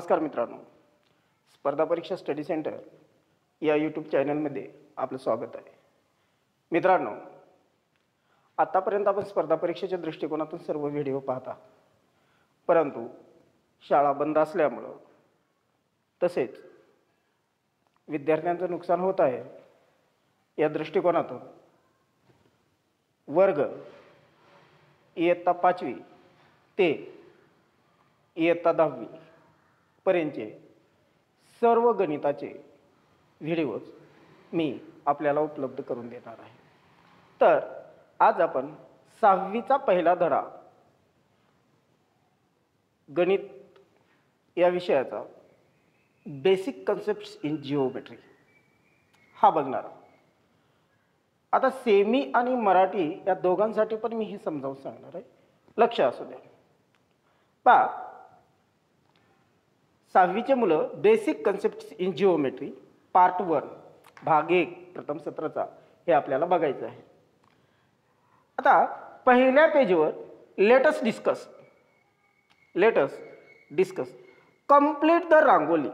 नमस्कार मित्रांनो, स्पर्धा परीक्षा स्टडी सेंटर या यूट्यूब चॅनलमध्ये आपलं स्वागत आहे. मित्रांनो, आतापर्यंत आपण स्पर्धा परीक्षेच्या दृष्टिकोनातून सर्व व्हिडिओ पाहता, परंतु शाळा बंद असल्यामुळे तसेच विद्यार्थ्यांचं नुकसान होत आहे या दृष्टिकोनातून वर्ग इयत्ता 5वी ते इयत्ता 10वी पर्यंतचे सर्व गणिताचे व्हिडिओज मी आपल्याला उपलब्ध करून देणार आहे. तर आज आपण 6वीचा पहिला धडा गणित या विषयाचा बेसिक कन्सेप्ट्स इन जिओमेट्री हा बघणार. आता सेमी आणि मराठी या दोघांसाठी पण मी हे समजावून सांगणार आहे. लक्ष असू द्या. पहा, 6वीचे मुलं basic concepts in geometry part 1 भाग 1 प्रथम सत्राचा हे आपल्याला बघायचं आहे. आता पहिल्या पेजवर let us discuss complete the rangoli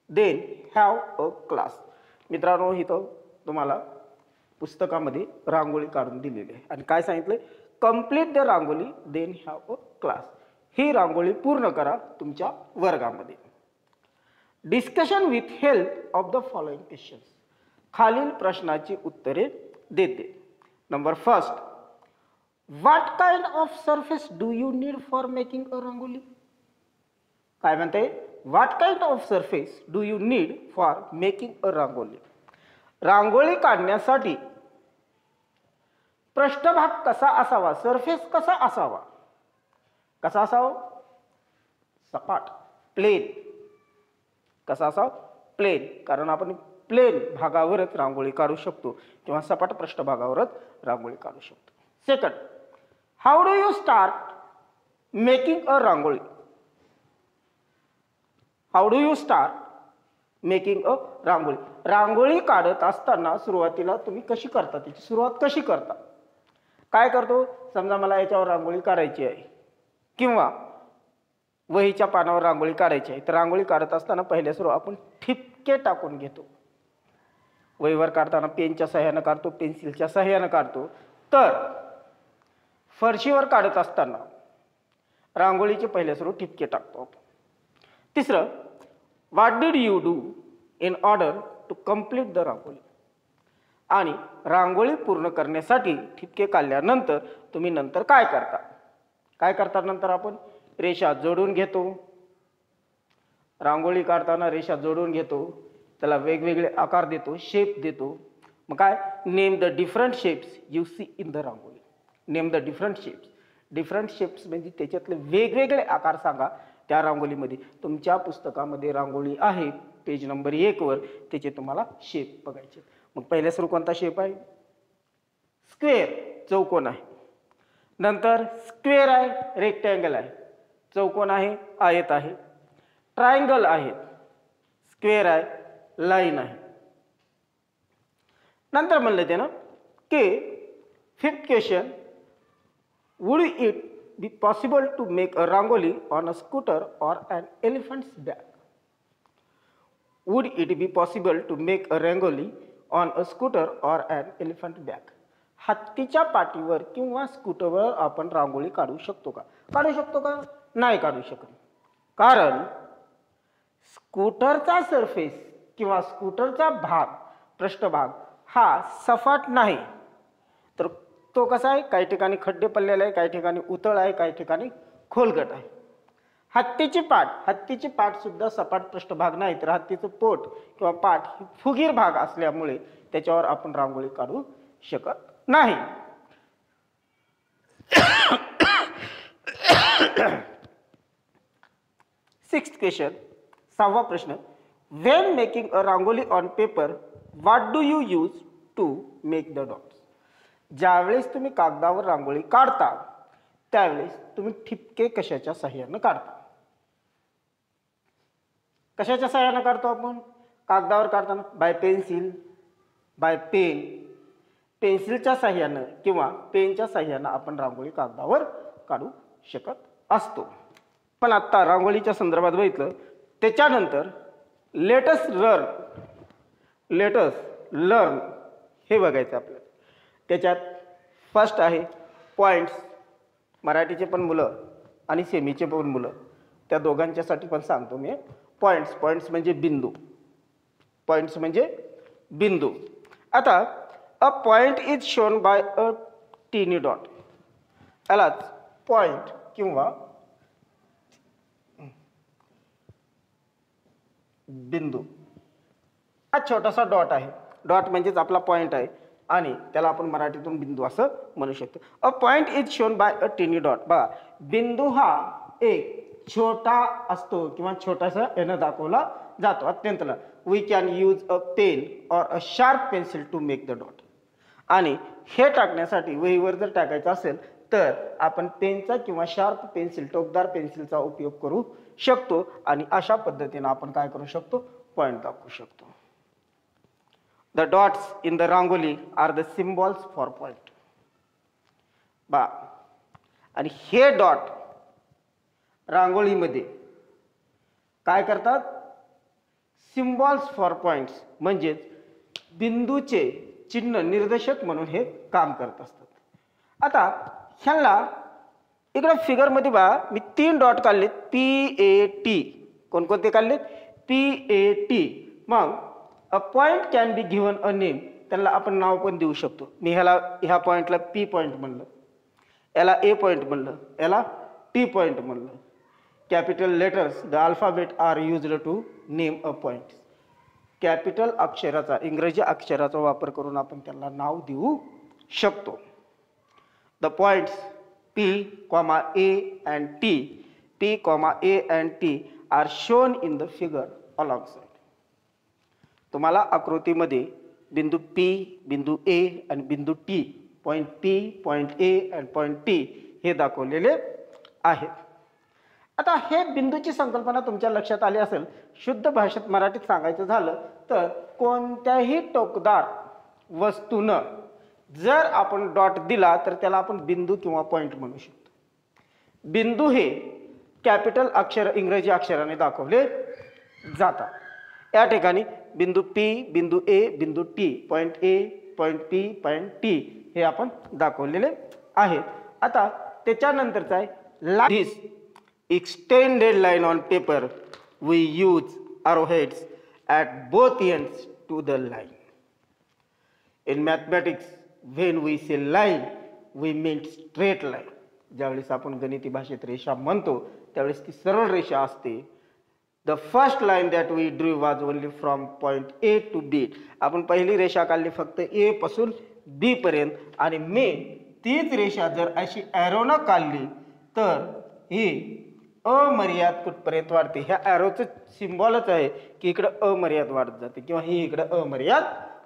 then have a class. मित्रांनो, इथं तुम्हाला पुस्तकामध्ये रांगोळी काढून दिलेली आहे आणि काय सांगितलंय, complete the rangoli then have a class. ही रांगोळी पूर्ण करा तुमच्या वर्गामध्ये. Discussion with help of the following questions. खालील प्रश्नाची उत्तरे देते. Number first, what kind of surface do you need for making a rangoli. काय म्हणते, what kind of surface do you need for making a rangoli. Rangoli काढण्यासाठी पृष्ठभाग कसा असावा, सरफेस कसा असावा. कसा असावा, सपाट, प्लेन. कसा असावा, प्लेन. कारण आपण प्लेन भागावरच रांगोळी काढू शकतो किंवा सपाट पृष्ठभागावरच रांगोळी काढू शकतो. Second, how do you start making a rangoli. How do you start making a rangoli. Rangoli काढत असताना सुरुवातीला तुम्ही कशी करता, त्याची सुरुवात कशी करता. काय करतो, समजा मला याच्यावर रांगोळी काढायची आहे किंवा वहीच्या पानावर रांगोळी काढायची आहे, तर रांगोळी काढत असताना पहिल्या सुरू आपण ठिपके टाकून घेतो. वहीवर काढताना पेनच्या सहाय्यानं काढतो, पेन्सिलच्या सहाय्यानं काढतो. तर फरशीवर काढत असताना रांगोळीचे पहिल्या सुरू ठिपके टाकतो. तिसरं, what did you do in order to complete the rangoli. आणि रांगोळी पूर्ण करण्यासाठी ठिपके काढल्यानंतर तुम्ही नंतर काय करता. काय करता, नंतर आपण रेषा जोडून घेतो. रांगोळी काढताना रेषा जोडून घेतो, त्याला वेगवेगळे आकार देतो, शेप देतो. मग काय, name the different shapes you see in the rangoli. Name the different shapes. Different shapes म्हणजे त्याच्यातले वेगवेगळे आकार सांगा त्या रांगोळीमध्ये. तुमच्या पुस्तकामध्ये रांगोळी आहे पेज नंबर 1 वर, त्याचे तुम्हाला शेप बघायचे. मग पहिल्या सुरू कोणता शेप आहे, स्क्वेअर, चौकोन आहे. नंतर स्क्वेअर आहे, रेक्टँगल आहे. चौकोन आहे, आयत आहे. ट्रायंगल आहे, स्क्वेअर आहे, लाईन आहे. नंतर म्हणलं ते ना की fifth question, would it be possible to make a rangoli on a scooter or an elephant's back. Would it be possible to make a rangoli on a scooter or an elephant back. हत्तीच्या पाठीवर किंवा स्कूटरवर आपण रांगोळी काढू शकतो का. काढू शकतो का, नाही काढू शकत. कारण स्कूटरचा सरफेस किंवा स्कूटरचा भाग, पृष्ठभाग हा सपाट नाही. तर तो कसा आहे, काही ठिकाणी खड्डे पडलेले आहे, काही ठिकाणी उथळ आहे, काही ठिकाणी खोलगट आहे. हत्तीची पाठ सुद्धा सपाट पृष्ठभाग नाही, तर हत्तीचं पोट किंवा पाठ ही फुगीर भाग असल्यामुळे त्याच्यावर आपण रांगोळी काढू शकत नाही. सिक्स्थ क्वेश्चन, 6वा प्रश्न, when making a rangoli on paper what do you use to make the dots. ज्यावेळेस तुम्ही कागदावर रांगोळी काढता त्यावेळेस तुम्ही ठिपके कशाच्या सहाय्याने काढता. कशाच्या सहाय्याने काढतो आपण, कागदावर काढताना बाय पेन्सिल, बाय पेन. पेन्सिलच्या सहाय्याने किंवा पेनच्या सहाय्याने आपण रांगोळी कागदावर काढू शकत असतो. पण आता रांगोळीच्या संदर्भात बघितलं त्याच्यानंतर लेटस लर्न हे बघायचं आपल्याला. त्याच्यात फर्स्ट आहे पॉईंट्स. मराठीचे पण मुलं आणि सेमीचे पण मुलं, त्या दोघांच्यासाठी पण सांगतो मी. पॉईंट्स म्हणजे बिंदू. पॉईंट्स म्हणजे बिंदू. आता a point is shown by a tiny dot. यालाच पॉइंट किंवा बिंदू. हा छोटासा डॉट आहे. डॉट म्हणजेच आपला पॉइंट आहे आणि त्याला आपण मराठीतून बिंदू असं म्हणू शकतो. A point is shown by a tiny dot. बघा, बिंदू हा एक छोटा असतो किंवा छोटासा यानं दाखवला जातो, अत्यंत लहान. We can use a pen or a sharp pencil to make the dot. आणि हे टाकण्यासाठी वहीवर जर टाकायचं असेल तर आपण पेनचा किंवा शार्प पेन्सिल, टोकदार पेन्सिलचा उपयोग करू शकतो आणि अशा पद्धतीने आपण काय करू शकतो, पॉइंट दाखवू शकतो. The dots in the rangoli are the symbols for point. बा, आणि हे डॉट रांगोळीमध्ये काय करतात, सिम्बॉल्स फॉर पॉइंट्स म्हणजेच बिंदूचे चिन्ह, निर्देशक म्हणून हे काम करत असतात. आता ह्याला इकडे फिगरमध्ये बघा, मी 3 डॉट काढलेत, PAT. कोणकोणते काढलेत, PAT. मग a point can be given a name. त्याला आपण नाव पण देऊ शकतो. मी ह्या पॉइंटला P पॉइंट म्हणलं, याला A पॉइंट म्हणलं, याला T पॉइंट म्हणलं. Capital letters the alphabet are used to name a point. Capital अक्षराचा, इंग्रजी अक्षराचा वापर करून आपण त्याला नाव देऊ शकतो. The points P, A and T, P, A and T are shown in the figure alongside. तुम्हाला आकृतीमध्ये बिंदू P, बिंदू A आणि बिंदू T, point P, point A आणि पॉइंट T हे दाखवलेले आहेत. आता हे बिंदूची संकल्पना तुमच्या लक्षात आली असेल. शुद्ध भाषेत मराठीत सांगायचं झालं तर कोणत्याही टोकदार वस्तूनं जर आपण डॉट दिला तर त्याला आपण बिंदू किंवा पॉइंट म्हणू शकतो. बिंदू हे कॅपिटल अक्षर, इंग्रजी अक्षराने दाखवले जातात. या ठिकाणी बिंदू P, बिंदू A, बिंदू T, point A, point P, point T हे आपण दाखवलेले आहेत. आता त्याच्यानंतरचा आहे दिस extended line on paper. We use arrowheads at both ends to the line. In mathematics, when we say line, we mean straight line. ज्यावेळेस आपण गणिती भाषेत रेषा म्हणतो त्यावेळेस ती सरळ रेषा असते. The first line that we drew was only from point A to B. आपण पहिली रेषा काढली फक्त A पासून B पर्यंत आणि मी तीच रेषा जर अशी ॲरोनं काढली तर ही अमर्याद कुठपर्यंत वाढते. ह्या ॲरोचं सिम्बॉलच आहे की इकडं अमर्याद वाढत जाते किंवा ही इकडं अमर्याद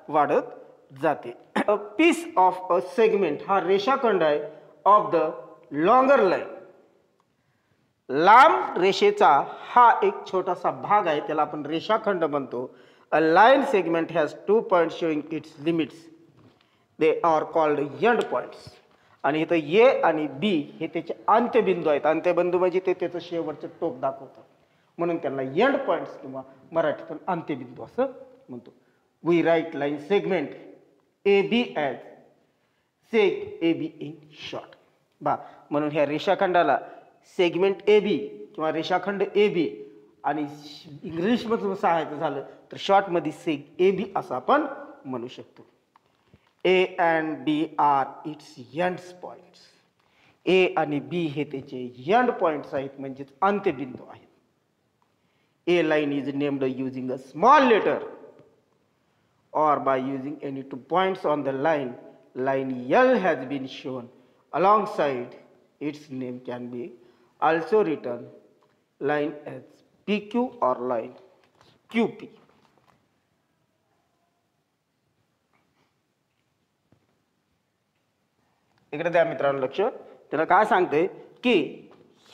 वाढत जाते. A piece of a segment हा रेषाखंड आहे ऑफ द लॉंगर लाईन. लांब रेषेचा हा एक छोटासा भाग आहे, त्याला आपण रेषाखंड म्हणतो. अ line segment has 2 points showing it's limits. They are called end points. आणि इथं ए आणि बी हे त्याचे अंत्यबिंदू आहेत. अंत्यबिंदू म्हणजे ते त्याचं शेवटचं टोक दाखवतात म्हणून त्यांना एंड पॉइंट्स किंवा मराठीतून अंत्यबिंदू असं म्हणतो. We write line segment AB as seg AB in short. बा, म्हणून ह्या रेषाखंडाला सेगमेंट AB किंवा रेषाखंड AB आणि इंग्लिशमधून सांगायचं झालं तर शॉर्टमध्ये सेग AB असं आपण म्हणू शकतो. A and B are its end points. A आणि B हे त्याचे end points आहेत म्हणजेच अंत्यबिंदू आहेत. A line is named using a small letter or by using any 2 points on the line. Line L has been shown alongside. Its name can be also written line as PQ or line QP. इकडे द्या मित्रांनो लक्ष. त्याला काय सांगते की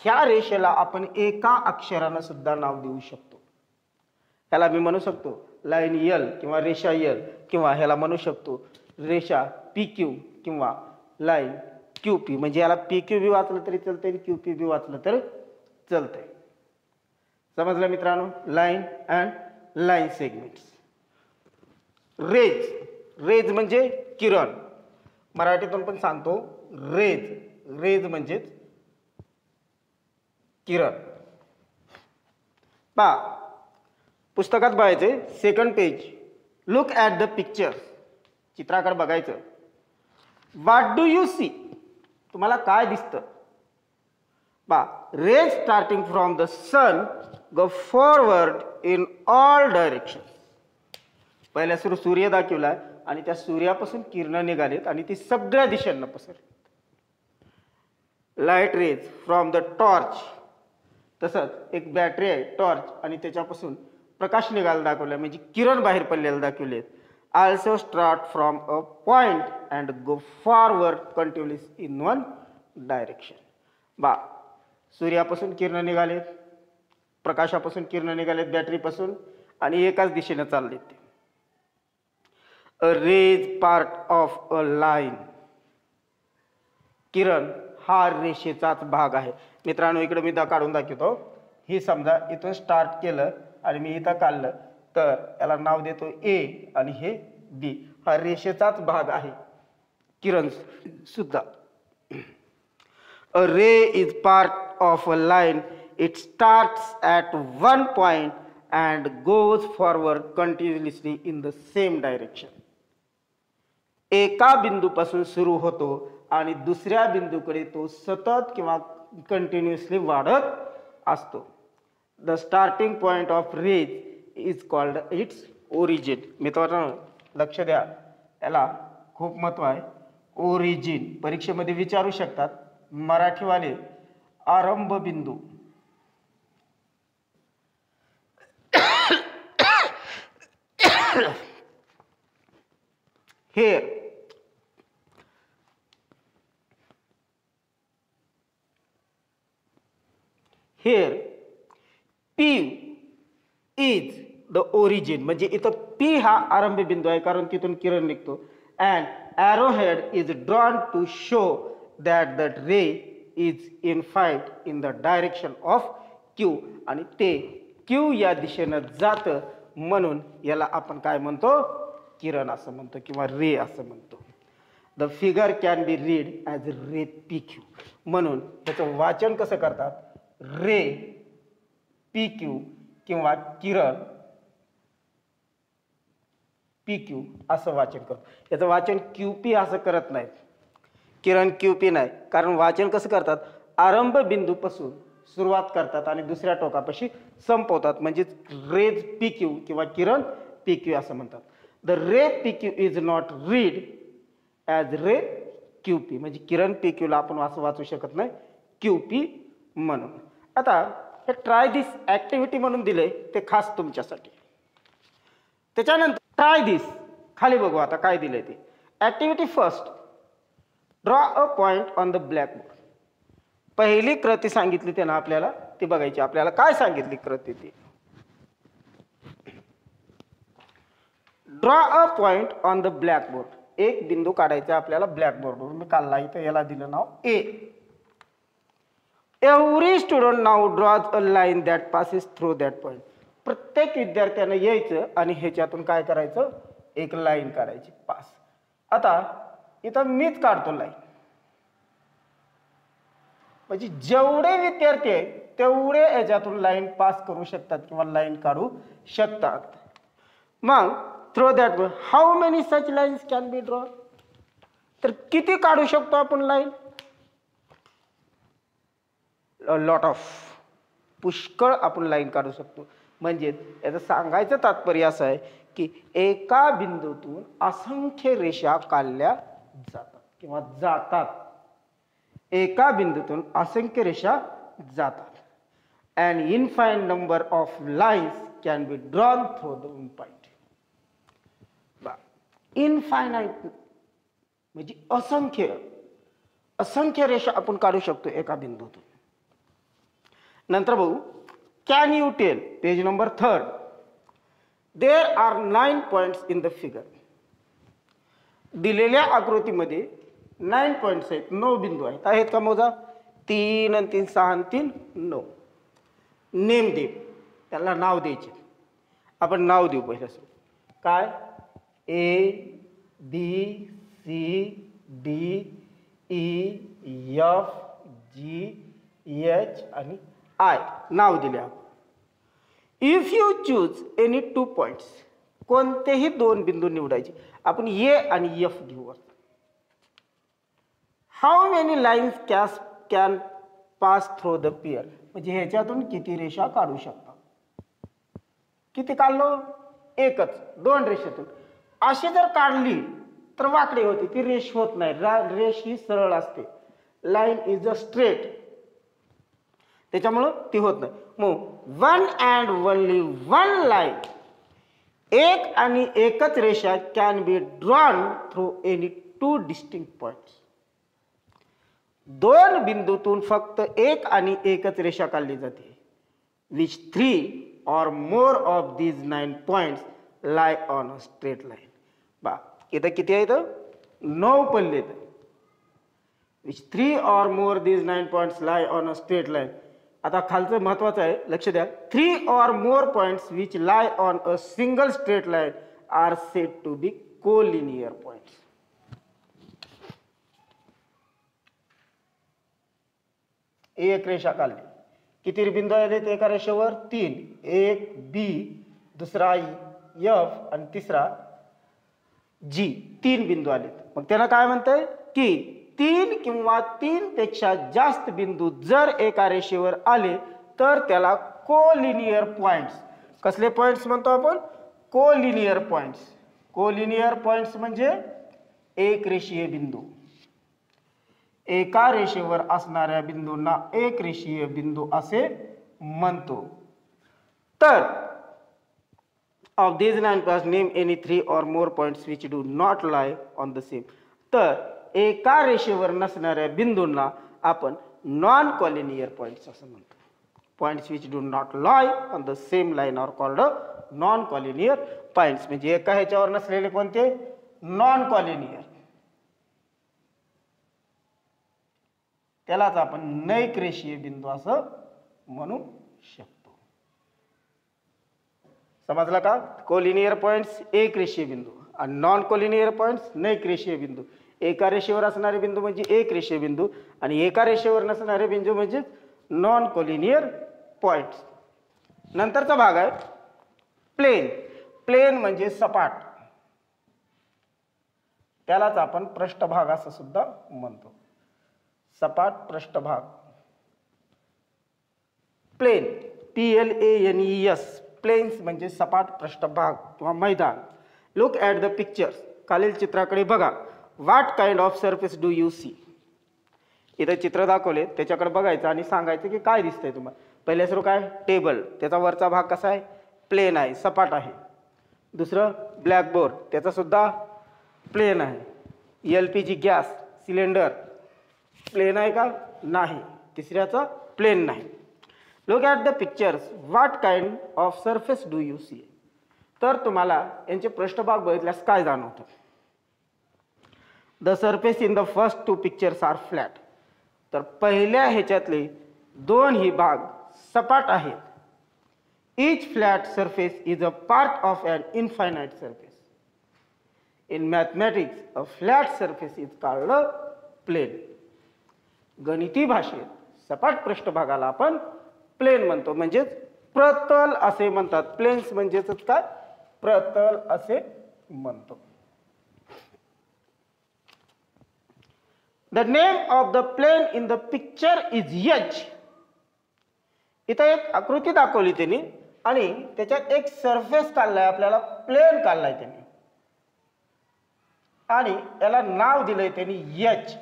ह्या रेषेला आपण एका अक्षरानं सुद्धा नाव देऊ शकतो. ह्याला मी म्हणू शकतो लाईन L किंवा रेषा L किंवा ह्याला म्हणू शकतो रेषा PQ किंवा लाईन QP. म्हणजे याला PQ बी वाचलं तरी चालतंय आणि QP बी वाचलं तर चालतंय. समजलं मित्रांनो? Line and line segments. Rays, rays म्हणजे किरण, मराठीतून पण सांगतो रेज. रेज म्हणजेच किरण. पहा पुस्तकात बघायचे second page. Look at the pictures. चित्राकडे बघायचं. What do you see? तुम्हाला काय दिसतं? पहा rays starting from the sun go forward in all direction. पहिल्या सुरू सूर्य दाखवलाय आणि त्या सूर्यापासून किरण निघालेत आणि ती सगळ्या दिशांना पसरली. Light rays from the torch. तसंच एक बॅटरी आहे टॉर्च आणि त्याच्यापासून प्रकाश निघायला दाखवला म्हणजे किरण बाहेर पडलेले दाखवलेत. Also start from a point and go forward continuous in one direction. बा सूर्यापासून किरण निघालेत, प्रकाशापासून किरण निघालेत बॅटरीपासून आणि एकाच दिशेने चाललेत ते. A rays part of a line. किरण हा रेषेचाच भाग आहे. मित्रांनो इकडे मी काढून दाखवतो. ही समजा इथून स्टार्ट केलं आणि मी इथं काढलं तर याला नाव देतो ए आणि हे बी. हा रेषेचाच भाग आहे किरण सुद्धा. A ray is part of a line. It starts at one point and goes forward continuously in the same direction. एका बिंदूपासून सुरू होतो आणि दुसऱ्या बिंदूकडे तो सतत किंवा कंटिन्युअसली वाढत असतो. The starting point of rays is called its origin. मित्रांनो लक्ष द्या, याला खूप महत्व आहे. ओरिजिन परीक्षेमध्ये विचारू शकतात. मराठीवाले आरंभ बिंदू. Here P is the origin. म्हणजे इथं P हा आरंभ बिंदू आहे कारण तिथून किरण निघतो. And arrowhead is drawn to show that the ray is in flight in the direction of Q. आणि ते Q या दिशेनं जातं म्हणून याला आपण काय म्हणतो? किरण असं म्हणतो किंवा रे असं म्हणतो. The figure can be read as ray P Q. म्हणून त्याचं वाचन कसं करतात? रे पी क्यू किंवा किरण पी क्यू असं वाचन करतो. याचं वाचन क्यू पी असं करत नाहीत. किरण क्यू पी नाही, कारण वाचन कसं करतात? आरंभ बिंदूपासून सुरुवात करतात आणि दुसऱ्या टोकापाशी संपवतात. म्हणजेच रेज पी क्यू किंवा किरण पी क्यू असं म्हणतात. The ray P Q is not read as ray Q P. म्हणजे किरण पी क्यूला आपण असं वाचू शकत नाही क्यू पी म्हणून. आता हे ट्राय दिस ॲक्टिव्हिटी म्हणून दिले ते खास तुमच्यासाठी. त्याच्यानंतर ट्राय दिस खाली बघू आता काय दिलंय ते. Activity first, draw a point on the blackboard. पहिली कृती सांगितली त्यानं आपल्याला ती बघायची. आपल्याला काय सांगितली कृती ती? Draw a point on the blackboard. एक बिंदू काढायचा आपल्याला ब्लॅकबोर्डवर. मी काढला इथं, याला दिलं नाव A. Every student now draws a line that passes through that point. प्रत्येक विद्यार्थ्यानं यायचं आणि ह्याच्यातून काय करायचं? एक लाईन काढायची पास. आता इथं मीच काढतो लाईन. म्हणजे जेवढे विद्यार्थी आहेत तेवढे याच्यातून लाईन पास करू शकतात किंवा लाईन काढू शकतात. मग through that how many such lines can be draw. तर किती काढू शकतो आपण लाईन? Lot of. पुष्कळ आपण लाईन काढू शकतो. म्हणजे याचं सांगायचं तात्पर्य असं आहे की एका बिंदूतून असंख्य रेषा काढल्या जातात किंवा जातात. एका बिंदूतून असंख्य रेषा जातात. And infinite number of lines can be drawn through the point. Infinite म्हणजे असंख्य असंख्य रेषा आपण काढू शकतो एका बिंदूतून. नंतर बघू can you tell, page number 3. There are 9 points in the figure. दिलेल्या आकृतीमध्ये 9 पॉइंट्स आहेत, 9 बिंदू आहेत का मोजा? 3 आणि 3 6 आणि 3 9. Name them. त्याला नाव द्यायचे. आपण नाव देऊ पहिलं. काय? A B C D E F G H आणि I नाव दिले आपण. If you choose any 2 points, कोणतेही 2 बिंदू निवडायचे. आपण A आणि F घेऊ. How many lines can pass through the pair, म्हणजे ह्याच्यातून किती रेषा काढू शकता. किती काढलो? एकच. 2 रेषेतून अशी जर काढली तर वाकडी होती, ती रेष होत नाही. रेष ही सरळ असते. लाईन इज अ स्ट्रेट, त्याच्यामुळं ती होत नाही. मग one and only one line, एक आणि एकच रेषा can be drawn through any 2 distinct points. 2 बिंदूतून फक्त एक आणि एकच रेषा काढली जाते. Which 3 or more of these 9 points lie on a straight line. बा इथं किती आहेत? 9 पल्ले आहेत. which 3 or more these 9 points lie on a straight line. आता खालचं महत्वाचं आहे, लक्ष द्या. 3 or more points which lie on a single straight line are said to be collinear points. एक रेषा काढली, किती बिंदू आले एका रेषेवर? 3. एक बी, दुसरा एफ आणि तिसरा जी. 3 बिंदू आले. मग त्याला काय म्हणतंय की 3 किंवा 3 पेक्षा जास्त बिंदू जर एका रेषेवर आले तर त्याला कोलिनियर पॉइंट्स. कसले पॉइंट्स म्हणतो आपण? Collinear points. कोलिनियर पॉइंट्स म्हणजे एक रेषीय बिंदू. एका रेषेवर असणाऱ्या बिंदूंना एक रेषीय बिंदू असे म्हणतो. तर of these 9 points name any 3 or more points which do not lie on the same. तर एका रेषेवर नसणाऱ्या बिंदूंना आपण नॉन कॉलिनियर पॉइंट्स असं म्हणतो. Points which do not lie on the same line are called non collinear points. म्हणजे एका ह्याच्यावर नसलेले कोणते? Non collinear. त्यालाच आपण नैक रेषीय बिंदू असं म्हणू शकतो. समजला का? कोलिनियर पॉइंट्स एक रेषीय बिंदू आणि नॉन कोलिनियर पॉइंट्स नैक रेषीय बिंदू. एका रेषेवर असणारे बिंदू म्हणजे एक रेषीय बिंदू आणि एका रेषेवर नसणारे बिंदू म्हणजे नॉन कोलिनियर पॉइंट्स. नंतरचा भाग आहे प्लेन. प्लेन म्हणजे सपाट, त्यालाच आपण पृष्ठभाग असं सुद्धा म्हणतो. सपाट पृष्ठभाग. Plain PLANES. प्लेन्स म्हणजे सपाट पृष्ठभाग किंवा मैदान. Look at the pictures. खालील चित्राकडे बघा. What kind of surface do you see. इथं चित्र दाखवले, त्याच्याकडे बघायचं आणि सांगायचं की काय दिसतंय तुम्हाला. पहिल्या सुरू काय? टेबल. त्याचा वरचा भाग कसा आहे? प्लेन आहे, सपाट आहे. दुसरं ब्लॅकबोर्ड, त्याचा सुद्धा प्लेन आहे. LPG गॅस सिलेंडर प्लेन आहे का? नाही. तिसऱ्याचा प्लेन नाही. Look at the pictures. What kind of surface do you see. तर तुम्हाला यांचे पृष्ठभाग बघितल्यास काय जाणवतं? The surface in the first 2 pictures are flat. तर पहिल्या ह्याच्यातले 2 ही भाग सपाट आहेत. Each flat surface is a part of an infinite surface. In mathematics a flat surface is called plane. गणिती भाषेत सपाट पृष्ठभागाला आपण प्लेन म्हणतो, म्हणजेच प्रतल असे म्हणतात. प्लेन्स म्हणजेच काय? प्रतल असे म्हणतो. The name of the plane in the picture is H. इथं एक आकृती दाखवली त्यांनी आणि त्याच्यात एक सरफेस काढलाय, आपल्याला प्लेन काढलाय त्यांनी आणि याला नाव दिलंय त्यांनी H.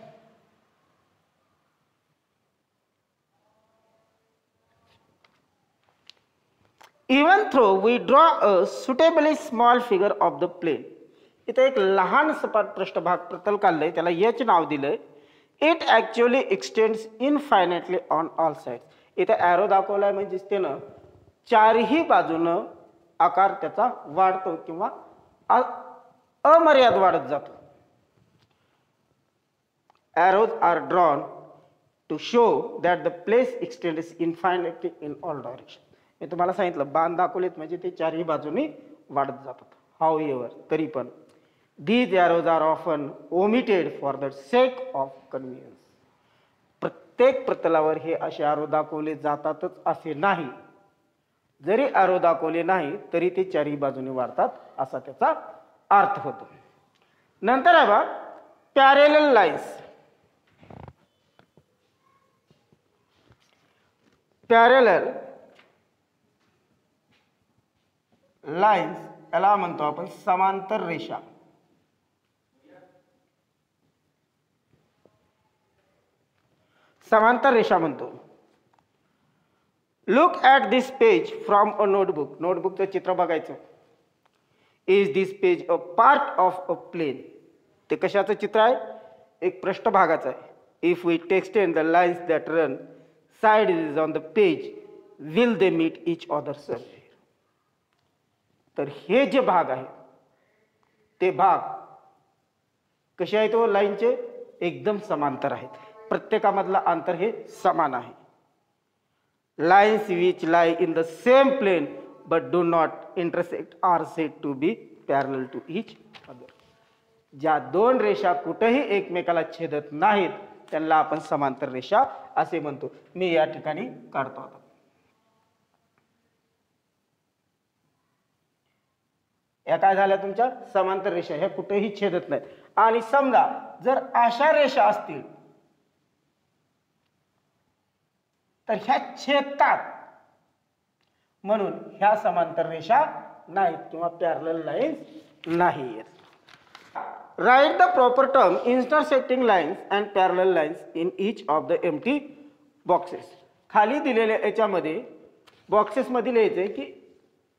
Even though we draw a suitably small figure of the plane. इथे एक लहान सपाट पृष्ठभाग प्रतल काढलंय, त्याला एच नाव दिलंय. It actually extends infinitely on all sides. इथे ॲरो दाखवलाय म्हणजे त्यानं चारही बाजूनं आकार त्याचा वाढतो किंवा अमर्याद वाढत जातो. Arrows are drawn to show that the place extends infinitely in all directions. मी तुम्हाला सांगितलं बाण दाखवलेत म्हणजे ते चारही बाजूनी वाढत जातात. हाऊ एव्हर, तरी पण these arrows are often omitted for the sake of convenience. प्रत्येक प्रतलावर हे असे arrow दाखवले जातातच असे नाही. जरी arrow दाखवले नाही तरी ते चारही बाजूने वाढतात असा त्याचा अर्थ होतो. नंतर आहे बा पॅरेलल लाईन्स. पॅरेलल लाईन्स याला म्हणतो आपण समांतर रेषा. समांतर रेषा म्हणतो. Look at this page from a notebook. नोटबुकचं चित्र बघायचं. Is this page a part of a plane. ते कशाचं चित्र आहे? एक पृष्ठभागाचं आहे. If we extend the lines that run side is on the page will they meet each other surveyor. तर हे जे भाग आहे ते भाग कसे आहेत? तो लाईनचे एकदम समांतर आहेत. प्रत्येकामधला अंतर हे समान आहे. Lines which lie in the same plane but do not intersect are said to be parallel to each other. ज्या दोन रेषा कुठेही एकमेकाला छेदत नाहीत त्यांना आपण समांतर रेषा असे म्हणतो. मी या ठिकाणी काढतो आता. या काय झाल्या तुमच्या समांतर रेषा, ह्या कुठेही छेदत नाहीत. आणि समजा जर अशा रेषा असतील तर ह्या छेदतात म्हणून ह्या समांतर रेषा नाहीत किंवा पॅरलल लाईन्स नाहीत. Write the proper term intersecting lines and parallel lines in each of the empty boxes. खाली दिलेल्या याच्यामध्ये बॉक्सेसमध्ये लिहायचंय की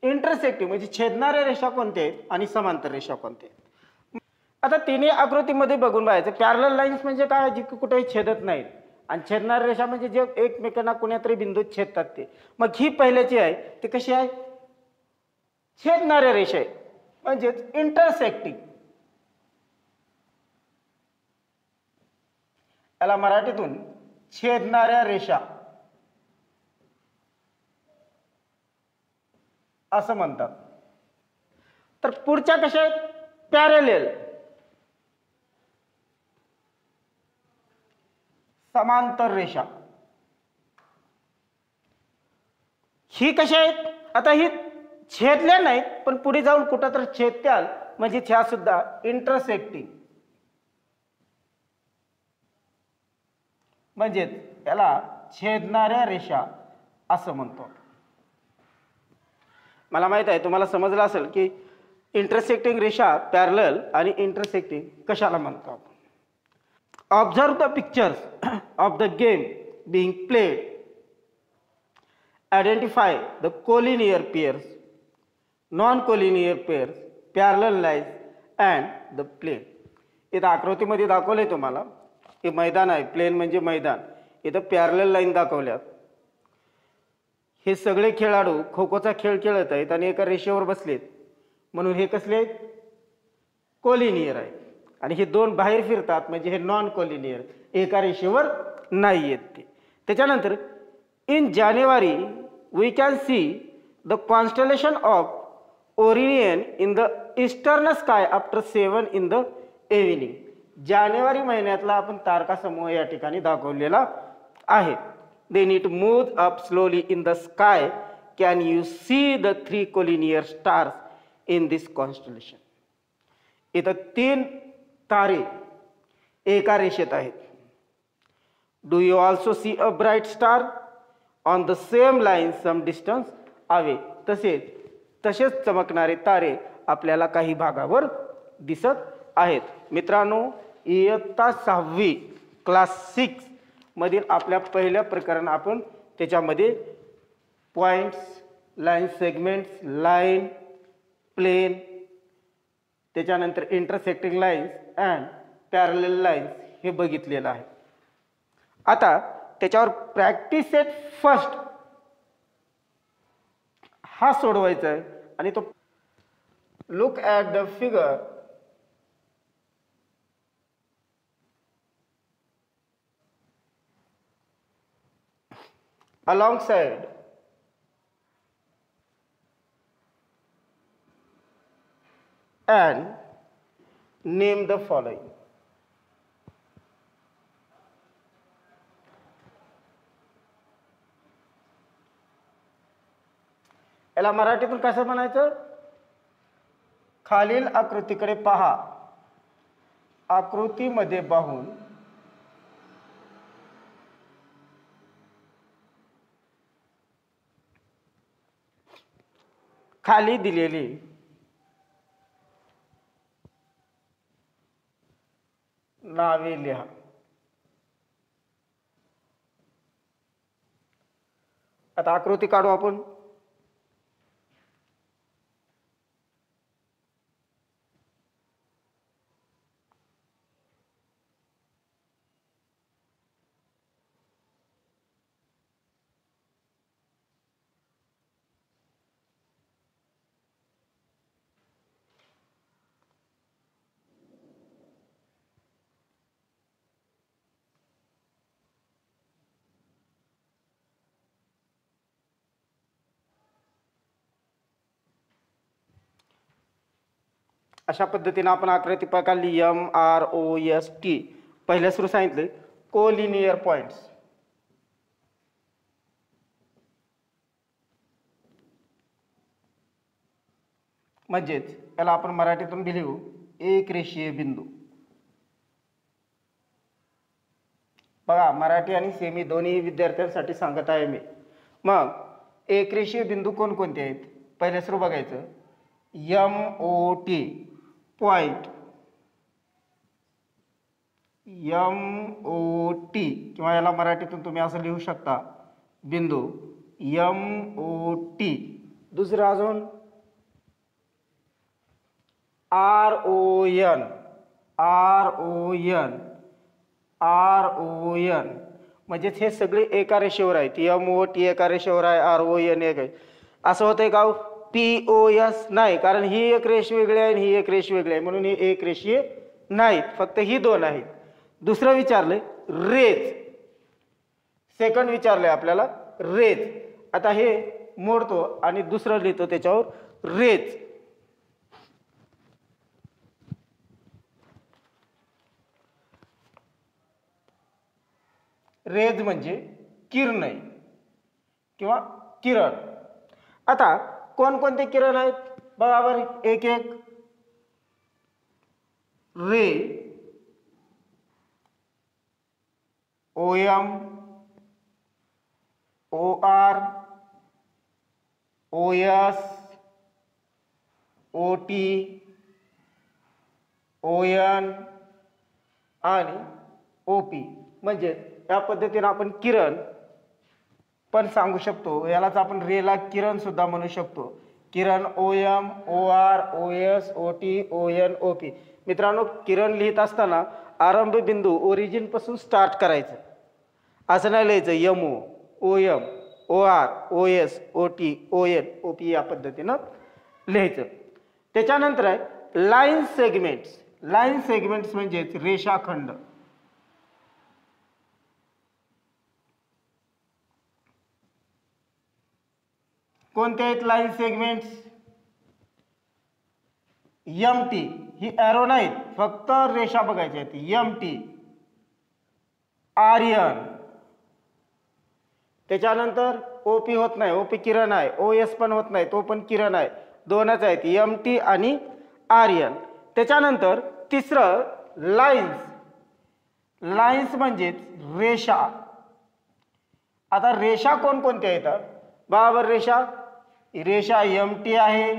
इंटरसेक्टिंग म्हणजे छेदणाऱ्या रेषा कोणत्या आहेत आणि समांतर रेषा कोणत्या आहेत. आता तिन्ही आकृतीमध्ये बघून बघायचं. पॅरलल लाईन्स म्हणजे काय? जी कुठेही छेदत नाहीत. आणि छेदणाऱ्या रेषा म्हणजे जे एकमेकांना कुण्यातरी बिंदूत छेदतात ते. मग ही पहिल्याची आहे ती कशी आहे? छेदणाऱ्या रेषा आहे म्हणजेच इंटरसेक्टिंग. याला मराठीतून छेदणाऱ्या रेषा असं म्हणतात. तर पुढच्या कशा आहेत? पॅरलल, समांतर रेषा. ही कशा आहेत? आता ही छेदल्या नाहीत पण पुढे जाऊन कुठं तर छेदत्याल म्हणजे ह्या सुद्धा इंटरसेक्टिंग. म्हणजेच याला छेदणाऱ्या रेषा असं म्हणतो. मला माहित आहे तुम्हाला समजलं असेल की इंटरसेक्टिंग रेषा पॅरलल आणि इंटरसेक्टिंग कशाला म्हणतो आपण. Observe the pictures of the game being played. Identify the collinear pairs, non-collinear pairs, parallel lines and the plane. इथं आकृतीमध्ये दाखवलंय तुम्हाला हे मैदान आहे. प्लेन म्हणजे मैदान. इथं पॅरलल लाईन दाखवल्यात. हे सगळे खेळाडू खो खोचा खेळ खेळत आहेत आणि एका रेषेवर बसलेत म्हणून हे कसले आहेत? कोलिनियर आहेत. आणि हे दोन बाहेर फिरतात म्हणजे हे नॉन कोलिनियर, एका रेषेवर नाही आहेत ते. त्याच्यानंतर in January we can see the constellation of Orion in the eastern sky after 7 in the evening. जानेवारी महिन्यातला आपण तारका समूह या ठिकाणी दाखवलेला आहे. Then it moves up slowly in the sky. Can you see the 3 collinear stars in this constellation? इथं 3 तारे एका रेषेत आहेत. Do you also see a bright star on the same line some distance away? तसेच चमकणारे तारे आपल्याला काही भागावर दिसत आहेत. मित्रांनो, इयत्ता 6वी क्लास 6 मधील आपल्या पहिल्या प्रकरण आपण त्याच्यामध्ये points, line segments, line, plane, त्याच्यानंतर intersecting lines and parallel lines हे बघितलेलं आहे. आता त्याच्यावर प्रॅक्टिस सेट फर्स्ट हा सोडवायचा आहे आणि तो look at the figure alongside and name the following. याला मराठीतून कसं म्हणायचं? खालील आकृतीकडे पहा, आकृतीमध्ये पाहून खाली दिलेली नावे लिहा. आता आकृती काढू आपण. अशा पद्धतीने आपण आकृती काढली. MROST पहिल्या सुरू सांगितले कोलिनियर पॉइंट्स. म्हणजेच याला आपण मराठीतून लिहू एक रेषीय बिंदू. बघा, मराठी आणि सेमी दोन्ही विद्यार्थ्यांसाठी सांगत आहे मी. मग एक रेषीय बिंदू कोणकोणते आहेत? पहिल्या सुरू बघायचं MOT पॉइंट. MOT किंवा याला मराठीतून तुम्ही असं लिहू शकता बिंदू MOT. दुसरं अजून RON. म्हणजेच हे सगळे एका रेषेवर आहेत. MOT एका रेषेवर आहे, RON एक आहे. असं होतंय का? POS नाही, कारण ही एक रेष वेगळी आहे आणि ही एक रेष वेगळी आहे, म्हणून ही एक रेषीय नाहीत, फक्त ही दोन आहेत. दुसरं विचारलंय रेज. सेकंड विचारलंय आपल्याला रेज. आता हे मोडतो आणि दुसरं लिहितो त्याच्यावर रेज. रेज म्हणजे किरण किंवा किरण. आता कोणकोणते किरण आहेत बघा एक एक. रे, OM, OR, OS, OT, ON आणि OP. म्हणजे या पद्धतीने आपण किरण पण सांगू शकतो. यालाच आपण रेला किरण सुद्धा म्हणू शकतो. किरण OM, OR, OS, OT, ON, OP. मित्रांनो, किरण लिहित असताना आरंभ बिंदू ओरिजिन पासून स्टार्ट करायचं. असं नाही लिहायचं MO, OM, OR, OS, OT, ON, OP या पद्धतीनं लिहायचं. त्याच्यानंतर आहे लाईन सेगमेंट्स. लाईन सेगमेंट्स म्हणजेच रेषाखंड. कोणते आहेत लाईन सेगमेंट्स? MT. ही एरो नाहीत, फक्त रेषा बघायची आहेत. MT, RN. त्याच्यानंतर OP होत नाही, OP किरण आहे. OS पण होत नाही, तो पण किरण आहे. दोनच आहेत, MT आणि RN. त्याच्यानंतर तिसरं लाईन्स. लाईन्स म्हणजेच रेषा. आता रेषा कोणकोणत्या येतात? बरोबर, रेषा MT आहे,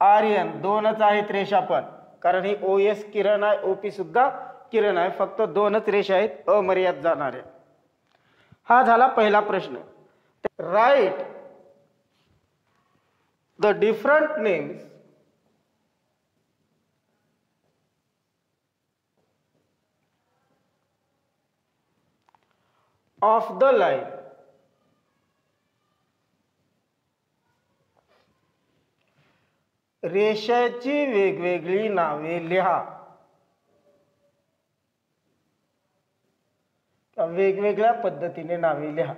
RN दोनच आहेत रेषा पण, कारण ही OS किरण आहे, OP सुद्धा किरण आहे, फक्त दोनच रेषा आहेत अमर्याद जाणाऱ्या. हा झाला पहिला प्रश्न. Write the different names of the line रेषेची वेगवेगळी नावे लिहा. वेगवेगळ्या पद्धतीने नावे लिहा.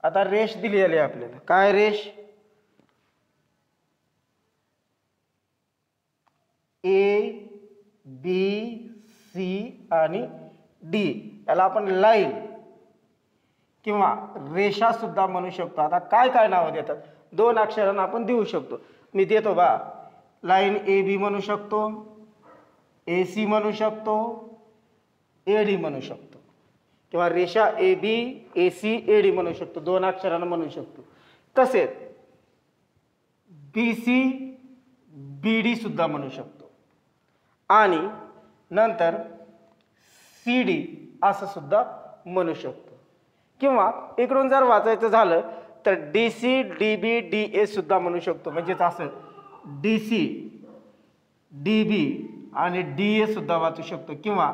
आता रेष दिली आहे आपल्याला, काय रेष? ए बी सी आणि डी, याला आपण लाईन किंवा रेषा सुद्धा म्हणू शकतो. आता काय काय नावं देतात? 2 अक्षरांना आपण देऊ शकतो. मी देतो बा, लाईन ए बी म्हणू शकतो, ए सी म्हणू शकतो, ए डी म्हणू शकतो, किंवा रेषा A B A C A D म्हणू शकतो, 2 अक्षरांना म्हणू शकतो. तसेच बी सी बी डी सुद्धा म्हणू शकतो आणि नंतर सी डी असं सुद्धा म्हणू शकतो. किंवा इकडून जर वाचायचं झालं तर D C D B D A सुद्धा म्हणू शकतो. म्हणजेच असं डी सी डी बी आणि डी ए सुद्धा वाचू शकतो, किंवा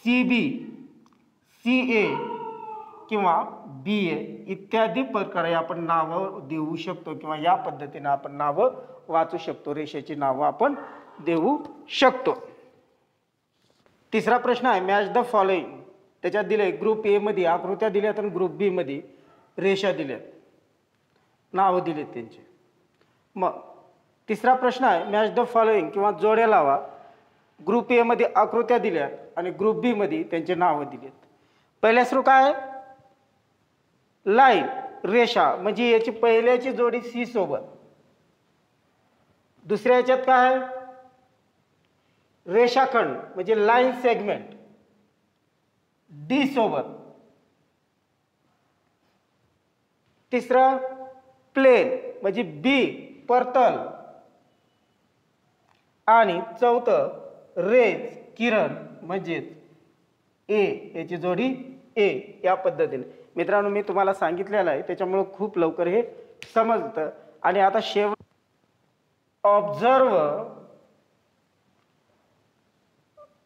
सी बी सी ए किंवा बी ए इत्यादी प्रकारे आपण नावं देऊ शकतो, किंवा या पद्धतीने आपण नावं वाचू शकतो, रेषेची नावं आपण देऊ शकतो. तिसरा प्रश्न आहे मॅच द फॉलोइंग. त्याच्यात दिले ग्रुप ए मध्ये आकृत्या दिल्यात आणि ग्रुप बी मध्ये रेषा दिल्यात, नावं दिलेत त्यांचे. मग तिसरा प्रश्न आहे मॅच द फॉलोइंग किंवा जोड्या लावा. ग्रुप ए मध्ये आकृत्या दिल्यात आणि ग्रुप बी मध्ये त्यांचे नावं दिलेत. पहिल्या सुरू काय? लाईन, रेषा, म्हणजे याची पहिल्याची जोडी सी सोबत. दुसऱ्या याच्यात काय? रेषाखंड म्हणजे लाईन सेगमेंट डी सोबत. तिसरं प्लेन म्हणजे बी परतल. आणि चौथं रेज किरण म्हणजेच ए, याची जोडी ए. या पद्धतीने मित्रांनो मी तुम्हाला सांगितलेलं आहे, त्याच्यामुळे खूप लवकर हे समजतं. आणि आता शेवट, observe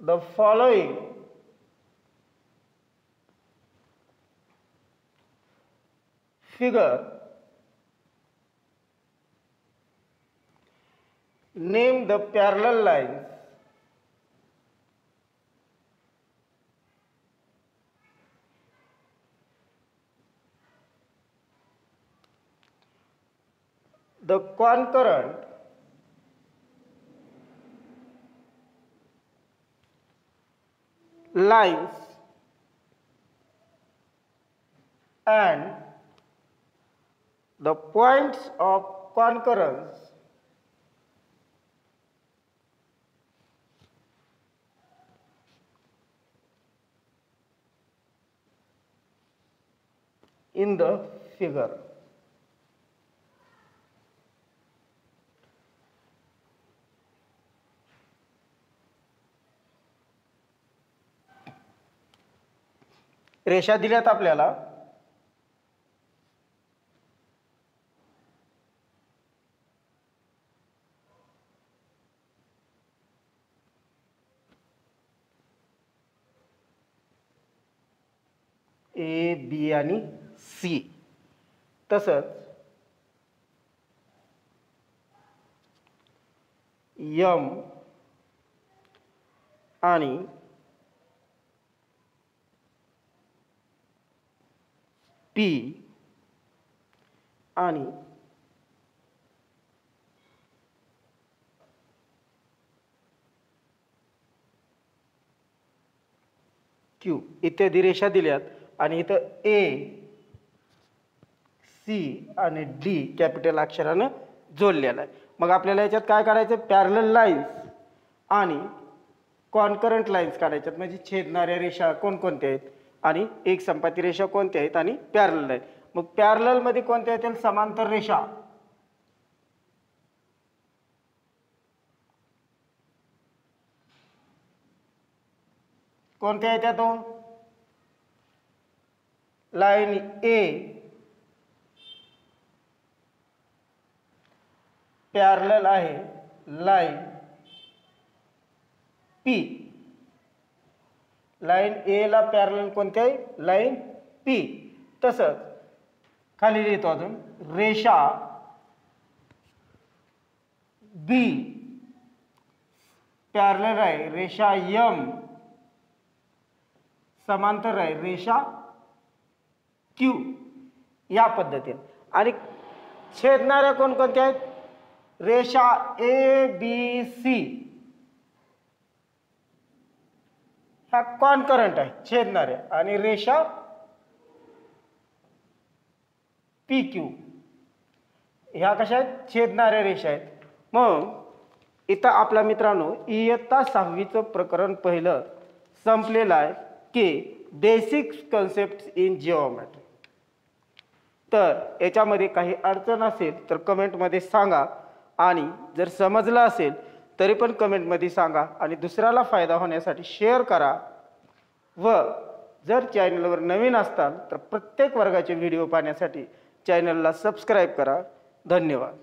the following figure, name the parallel lines the concurrent lines and the points of concurrence in the figure. रेषा दिल्यात आपल्याला. ए बी आणि सी. तसंच एम आणि पी आणि क्यू इत्यादी रेषा दिल्यात. आणि इथं ए सी आणि डी कॅपिटल अक्षरानं जोडलेला आहे. मग आपल्याला याच्यात काय करायचं? पॅरलल लाईन्स आणि कॉन्करंट लाईन्स काढायच्यात. म्हणजे छेदणाऱ्या रेषा कोणकोणत्या आहेत आणि एक संपाती रेषा कोणत्या आहेत आणि पॅरलल आहेत. मग पॅरलल मध्ये कोणत्या येतील? समांतर रेषा. कोणत्या येत्या? तो लाईन ए पॅरलल आहे लाईन पी. लाईन ए ला पॅरलल कोणते आहे? Line P. तसंच खाली लिहितो अजून रेषा बी पॅरलल आहे रेषा एम, समांतर आहे रेषा क्यू. या पद्धतीने. आणि छेदणाऱ्या कोणकोणत्या आहेत? रेषा ए बी सी ह्या कॉन्करंट आहे छेदणाऱ्या, आणि रेषा पी क्यू ह्या कशा आहेत? छेदणाऱ्या रेषा आहेत. मग इथं आपल्या मित्रांनो इयत्ता 6वीचं प्रकरण पहिलं संपलेलं आहे की बेसिक कन्सेप्ट इन जिओमेट्री. तर याच्यामध्ये काही अडचण असेल तर कमेंटमध्ये सांगा, आणि जर समजलं असेल तरी पण कमेंटमध्ये सांगा, आणि दुसऱ्याला फायदा होण्यासाठी शेअर करा. व जर चॅनलवर नवीन असताल तर प्रत्येक वर्गाचे व्हिडिओ पाहण्यासाठी चॅनलला सबस्क्राईब करा. धन्यवाद.